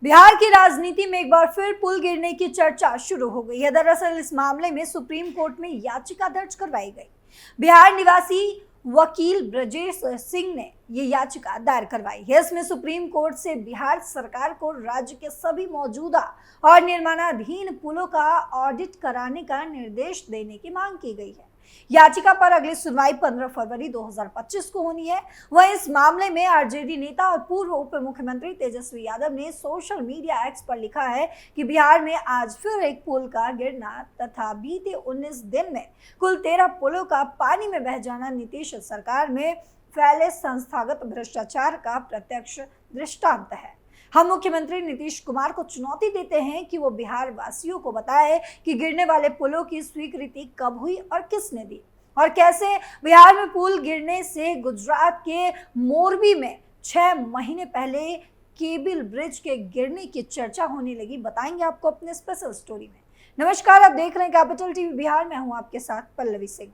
बिहार की राजनीति में एक बार फिर पुल गिरने की चर्चा शुरू हो गई है। दरअसल इस मामले में सुप्रीम कोर्ट में याचिका दर्ज करवाई गई। बिहार निवासी वकील ब्रजेश सिंह ने ये याचिका दायर करवाई है। इसमें सुप्रीम कोर्ट से बिहार सरकार को राज्य के सभी मौजूदा और निर्माणाधीन पुलों का ऑडिट कराने का निर्देश देने की मांग की गई है। याचिका पर अगली सुनवाई 15 फरवरी 2025 को होनी है। वहीं इस मामले में आरजेडी नेता और पूर्व उप मुख्यमंत्री तेजस्वी यादव ने सोशल मीडिया एक्स पर लिखा है कि बिहार में आज फिर एक पुल का गिरना तथा बीते 19 दिन में कुल 13 पुलों का पानी में बह जाना नीतीश सरकार में फैले संस्थागत भ्रष्टाचार का प्रत्यक्ष दृष्टांत है। हम मुख्यमंत्री नीतीश कुमार को चुनौती देते हैं कि वो बिहार वासियों को बताए कि गिरने वाले पुलों की स्वीकृति कब हुई और किसने दी, और कैसे बिहार में पुल गिरने से गुजरात के मोरबी में 6 महीने पहले केबल ब्रिज के गिरने की चर्चा होने लगी। बताएंगे आपको अपने स्पेशल स्टोरी में। नमस्कार, आप देख रहे हैं कैपिटल टीवी बिहार। मैं हूं आपके साथ पल्लवी सिंह।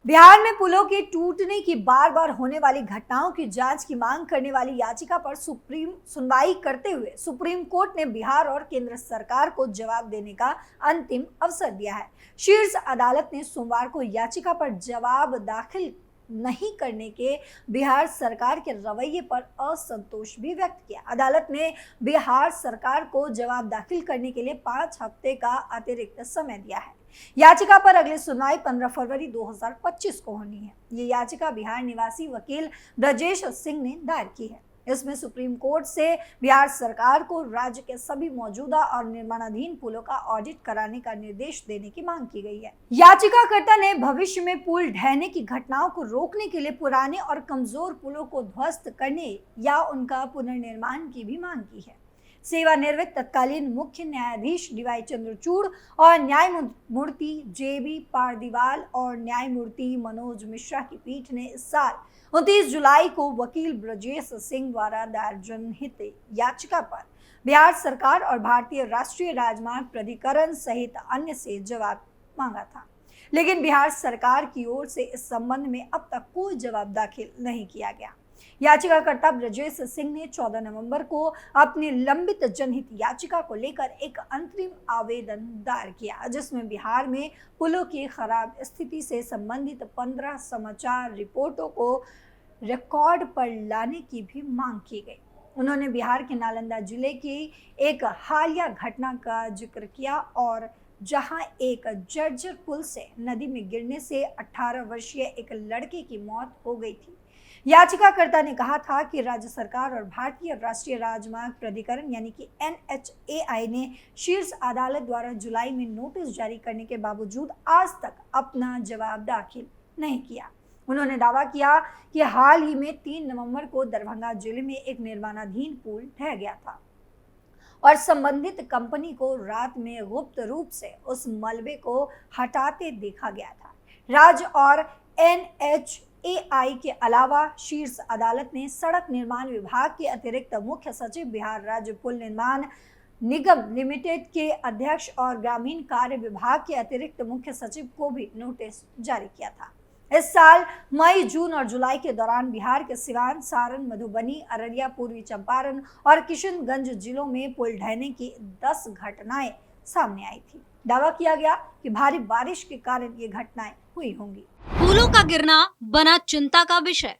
बिहार में पुलों के टूटने की बार बार होने वाली घटनाओं की जांच की मांग करने वाली याचिका पर सुनवाई करते हुए सुप्रीम कोर्ट ने बिहार और केंद्र सरकार को जवाब देने का अंतिम अवसर दिया है। शीर्ष अदालत ने सोमवार को याचिका पर जवाब दाखिल नहीं करने के बिहार सरकार के रवैये पर असंतोष भी व्यक्त किया। अदालत ने बिहार सरकार को जवाब दाखिल करने के लिए 5 हफ्ते का अतिरिक्त समय दिया है। याचिका पर अगली सुनवाई 15 फरवरी 2025 को होनी है। ये याचिका बिहार निवासी वकील ब्रजेश सिंह ने दायर की है। इसमें सुप्रीम कोर्ट से बिहार सरकार को राज्य के सभी मौजूदा और निर्माणाधीन पुलों का ऑडिट कराने का निर्देश देने की मांग की गई है। याचिकाकर्ता ने भविष्य में पुल ढहने की घटनाओं को रोकने के लिए पुराने और कमजोर पुलों को ध्वस्त करने या उनका पुनर्निर्माण की भी मांग की है। सेवानिवृत्त तत्कालीन मुख्य न्यायाधीश डीवाई चंद्रचूड़ और न्यायमूर्ति जेबी पारदीवाल और न्यायमूर्ति मनोज मिश्रा की पीठ ने इस साल 29 जुलाई को वकील ब्रजेश सिंह द्वारा दायर जनहित याचिका पर बिहार सरकार और भारतीय राष्ट्रीय राजमार्ग प्राधिकरण सहित अन्य से जवाब मांगा था, लेकिन बिहार सरकार की ओर से इस संबंध में अब तक कोई जवाब दाखिल नहीं किया गया। याचिकाकर्ता ब्रजेश सिंह ने 14 नवंबर को अपनी लंबित जनहित याचिका को लेकर एक अंतरिम आवेदन दायर किया, जिसमें बिहार में पुलों की खराब स्थिति से संबंधित 15 समाचार रिपोर्टों को रिकॉर्ड पर लाने की भी मांग की गई। उन्होंने बिहार के नालंदा जिले की एक हालिया घटना का जिक्र किया और जहां एक जर्जर पुल से नदी में गिरने से 18 वर्षीय एक लड़के की मौत हो गई थी। याचिकाकर्ता ने कहा था कि राज्य सरकार और भारतीय राष्ट्रीय राजमार्ग प्राधिकरण यानी कि NHAI ने शीर्ष अदालत द्वारा जुलाई में नोटिस जारी करने के बावजूद आज तक अपना जवाब दाखिल नहीं किया। उन्होंने दावा किया कि हाल ही में 3 नवंबर को दरभंगा जिले में एक निर्माणाधीन पुल ढह गया था और संबंधित कंपनी को रात में गुप्त रूप से उस मलबे को हटाते देखा गया था। राज्य और NHAI के अलावा शीर्ष अदालत ने सड़क निर्माण विभाग के अतिरिक्त मुख्य सचिव, बिहार राज्य पुल निर्माण निगम लिमिटेड के अध्यक्ष और ग्रामीण कार्य विभाग के अतिरिक्त मुख्य सचिव को भी नोटिस जारी किया था। इस साल मई, जून और जुलाई के दौरान बिहार के सिवान, सारण, मधुबनी, अररिया, पूर्वी चंपारण और किशनगंज जिलों में पुल ढहने की 10 घटनाएं सामने आई थी। दावा किया गया कि भारी बारिश के कारण ये घटनाएं हुई होंगी। पुलों का गिरना बना चिंता का विषय।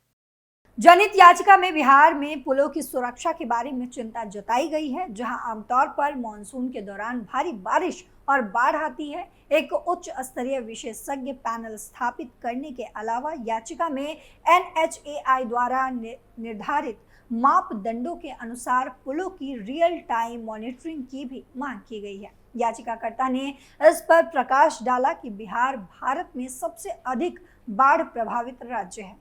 जनहित याचिका में बिहार में पुलों की सुरक्षा के बारे में चिंता जताई गई है, जहां आमतौर पर मानसून के दौरान भारी बारिश और बाढ़ आती है। एक उच्च स्तरीय विशेषज्ञ पैनल स्थापित करने के अलावा याचिका में NHAI द्वारा निर्धारित मापदंडों के अनुसार पुलों की रियल टाइम मॉनिटरिंग की भी मांग की गई है। याचिकाकर्ता ने इस पर प्रकाश डाला कि बिहार भारत में सबसे अधिक बाढ़ प्रभावित राज्य है।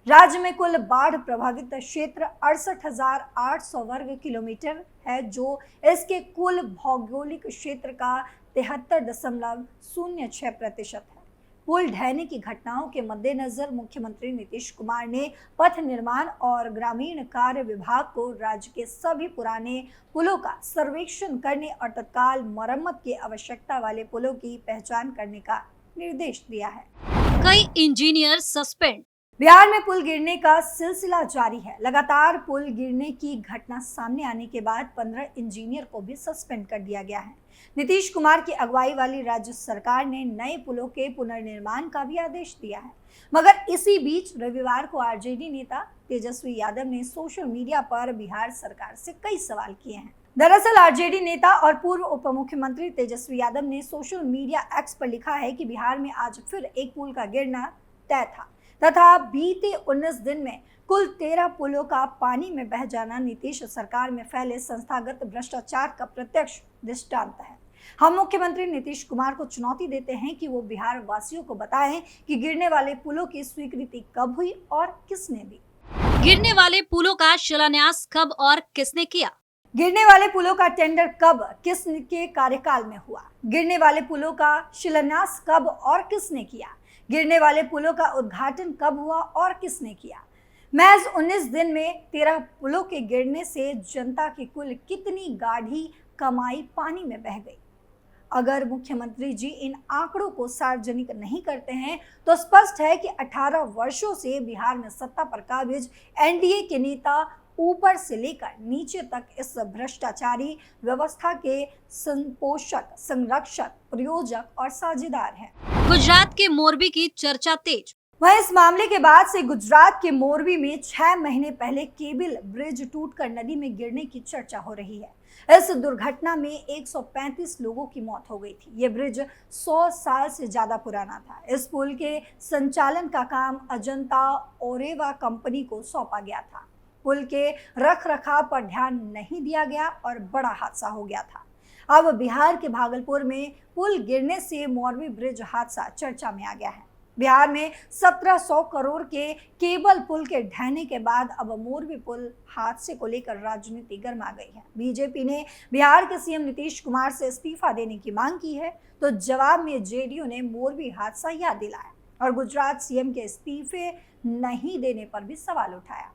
राज्य में कुल बाढ़ प्रभावित क्षेत्र 68,800 वर्ग किलोमीटर है, जो इसके कुल भौगोलिक क्षेत्र का 73.06% है। पुल ढहने की घटनाओं के मद्देनजर मुख्यमंत्री नीतीश कुमार ने पथ निर्माण और ग्रामीण कार्य विभाग को राज्य के सभी पुराने पुलों का सर्वेक्षण करने और तत्काल मरम्मत की आवश्यकता वाले पुलों की पहचान करने का निर्देश दिया है। कई इंजीनियर सस्पेंड। बिहार में पुल गिरने का सिलसिला जारी है। लगातार पुल गिरने की घटना सामने आने के बाद 15 इंजीनियर को भी सस्पेंड कर दिया गया है। नीतीश कुमार की अगुवाई वाली राज्य सरकार ने नए पुलों के पुनर्निर्माण का भी आदेश दिया है। मगर इसी बीच रविवार को आरजेडी नेता तेजस्वी यादव ने सोशल मीडिया पर बिहार सरकार से कई सवाल किए हैं। दरअसल आरजेडी नेता और पूर्व उप मुख्यमंत्री तेजस्वी यादव ने सोशल मीडिया एक्स पर लिखा है कि बिहार में आज फिर एक पुल का गिरना तय था तथा बीते 19 दिन में कुल 13 पुलों का पानी में बह जाना नीतीश सरकार में फैले संस्थागत भ्रष्टाचार का प्रत्यक्ष दृष्टांत है। हम मुख्यमंत्री नीतीश कुमार को चुनौती देते हैं कि वो बिहार वासियों को बताएं कि गिरने वाले पुलों की स्वीकृति कब हुई और किसने दी। गिरने वाले पुलों का शिलान्यास कब और किसने किया? गिरने वाले पुलों का टेंडर कब किसके कार्यकाल में हुआ? गिरने वाले पुलों का शिलान्यास कब और किसने किया? गिरने वाले पुलों का उद्घाटन कब हुआ और किसने किया? महज 19 दिन में 13 पुलों के गिरने से जनता की कुल कितनी गाढ़ी कमाई पानी में बह गई? अगर मुख्यमंत्री जी इन आंकड़ों को सार्वजनिक नहीं करते हैं तो स्पष्ट है कि 18 वर्षों से बिहार में सत्ता पर काबिज एनडीए के नेता ऊपर से लेकर नीचे तक इस भ्रष्टाचारी व्यवस्था के संपोषक, संरक्षक, प्रयोजक और साझेदार हैं। गुजरात के मोरबी की चर्चा तेज। वहीं इस मामले के बाद से गुजरात के मोरबी में 6 महीने पहले केबल ब्रिज टूटकर नदी में गिरने की चर्चा हो रही है। इस दुर्घटना में 135 लोगों की मौत हो गई थी। ये ब्रिज 100 साल से ज्यादा पुराना था। इस पुल के संचालन का काम अजंता ओरेवा कंपनी को सौंपा गया था। पुल के रख रखाव पर ध्यान नहीं दिया गया और बड़ा हादसा हो गया था। अब बिहार के भागलपुर में पुल गिरने से मोरबी ब्रिज हादसा चर्चा में आ गया है। बिहार में 1700 करोड़ के केबल पुल के ढहने के बाद अब मोरबी पुल हादसे को लेकर राजनीति गर्मा गई है। बीजेपी ने बिहार के सीएम नीतीश कुमार से इस्तीफा देने की मांग की है तो जवाब में जेडीयू ने मोरबी हादसा याद दिलाया और गुजरात सीएम के इस्तीफे नहीं देने पर भी सवाल उठाया।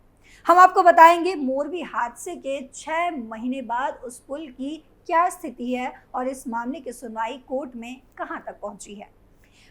हम आपको बताएंगे मोरबी हादसे के 6 महीने बाद उस पुल की क्या स्थिति है और इस मामले की सुनवाई कोर्ट में कहां तक पहुंची है।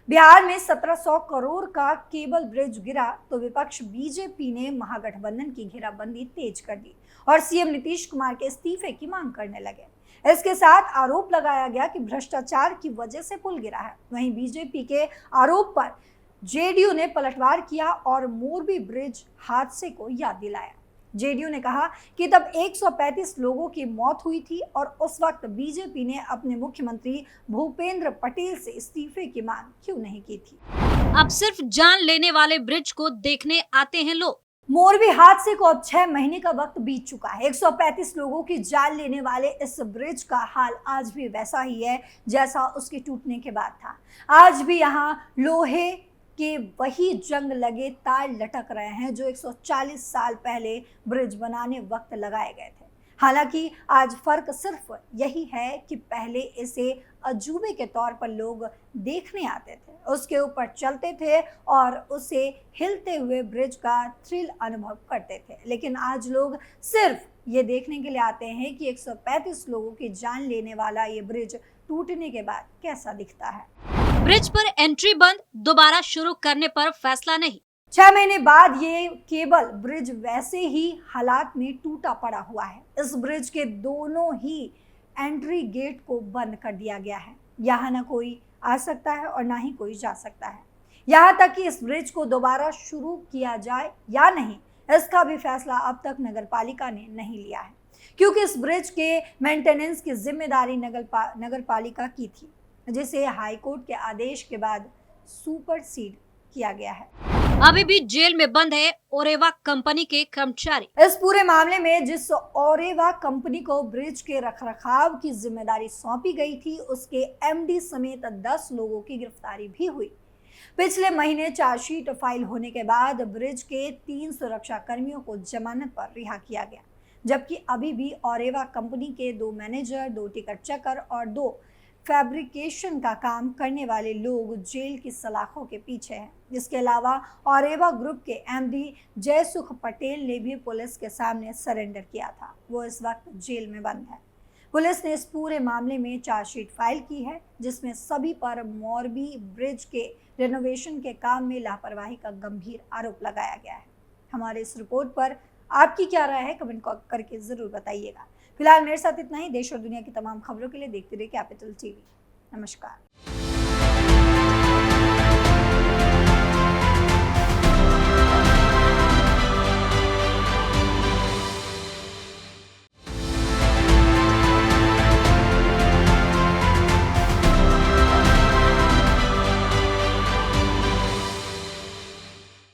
बिहार में 1700 करोड़ का केबल ब्रिज गिरा तो विपक्ष बीजेपी ने महागठबंधन की घेराबंदी तेज कर दी और सीएम नीतीश कुमार के इस्तीफे की मांग करने लगे। इसके साथ आरोप लगाया गया कि भ्रष्टाचार की वजह से पुल गिरा है। वहीं बीजेपी के आरोप पर जेडीयू ने पलटवार किया और मोरबी ब्रिज हादसे को याद दिलाया। जेडीयू ने कहा कि तब 135 लोगों की मौत हुई थी और उस वक्त बीजेपी ने अपने मुख्यमंत्री भूपेंद्र पटेल से इस्तीफे की मांग क्यों नहीं की थी। अब सिर्फ जान लेने वाले ब्रिज को देखने आते हैं लोग। मोरबी हादसे को अब 6 महीने का वक्त बीत चुका है। 135 लोगों की जान लेने वाले इस ब्रिज का हाल आज भी वैसा ही है जैसा उसके टूटने के बाद था। आज भी यहाँ लोहे के वही जंग लगे तार लटक रहे हैं जो 140 साल पहले ब्रिज बनाने वक्त लगाए गए थे। हालांकि आज फर्क सिर्फ यही है कि पहले इसे अजूबे के तौर पर लोग देखने आते थे, उसके ऊपर चलते थे और उसे हिलते हुए ब्रिज का थ्रिल अनुभव करते थे। लेकिन आज लोग सिर्फ ये देखने के लिए आते हैं कि 135 लोगों की जान लेने वाला ये ब्रिज टूटने के बाद कैसा दिखता है। ब्रिज पर एंट्री बंद, दोबारा शुरू करने पर फैसला नहीं। 6 महीने बाद ये केबल ब्रिज वैसे ही हालात में टूटा पड़ा हुआ है। इस ब्रिज के दोनों ही एंट्री गेट को बंद कर दिया गया है। यहाँ ना कोई आ सकता है और ना ही कोई जा सकता है। यहाँ तक कि इस ब्रिज को दोबारा शुरू किया जाए या नहीं, इसका भी फैसला अब तक नगर पालिका ने नहीं लिया है, क्योंकि इस ब्रिज के मेंटेनेंस की जिम्मेदारी नगर पालिका की थी, जिसे हाईकोर्ट के आदेश के बाद सुपरसीड किया गया है। अभी भी जेल में बंद है ओरेवा कंपनी के कर्मचारी। इस पूरे मामले में जिस ओरेवा कंपनी को ब्रिज के रखरखाव की जिम्मेदारी सौंपी गई थी, उसके एमडी समेत 10 लोगों की गिरफ्तारी भी हुई। पिछले महीने चार्जशीट फाइल होने के बाद ब्रिज के 3 सुरक्षा कर्मियों को जमानत पर रिहा किया गया, जबकि अभी भी ओरेवा कंपनी के 2 मैनेजर, 2 टिकट चेकर और 2 फैब्रिकेशन का काम करने वाले लोग जेल की सलाखों के पीछे हैं। इसके अलावा औरेवा ग्रुप के एमडी जयसुख पटेल ने भी पुलिस के सामने सरेंडर किया था। वो इस वक्त जेल में बंद है। पुलिस ने इस पूरे मामले में चार्जशीट फाइल की है, जिसमें सभी पर मोरबी ब्रिज के रेनोवेशन के काम में लापरवाही का गंभीर आरोप लगाया गया है। हमारे इस रिपोर्ट पर आपकी क्या राय है, कमेंट करके जरूर बताइएगा। फिलहाल मेरे साथ इतना ही। देश और दुनिया की तमाम खबरों के लिए देखते रहिए कैपिटल टीवी। नमस्कार।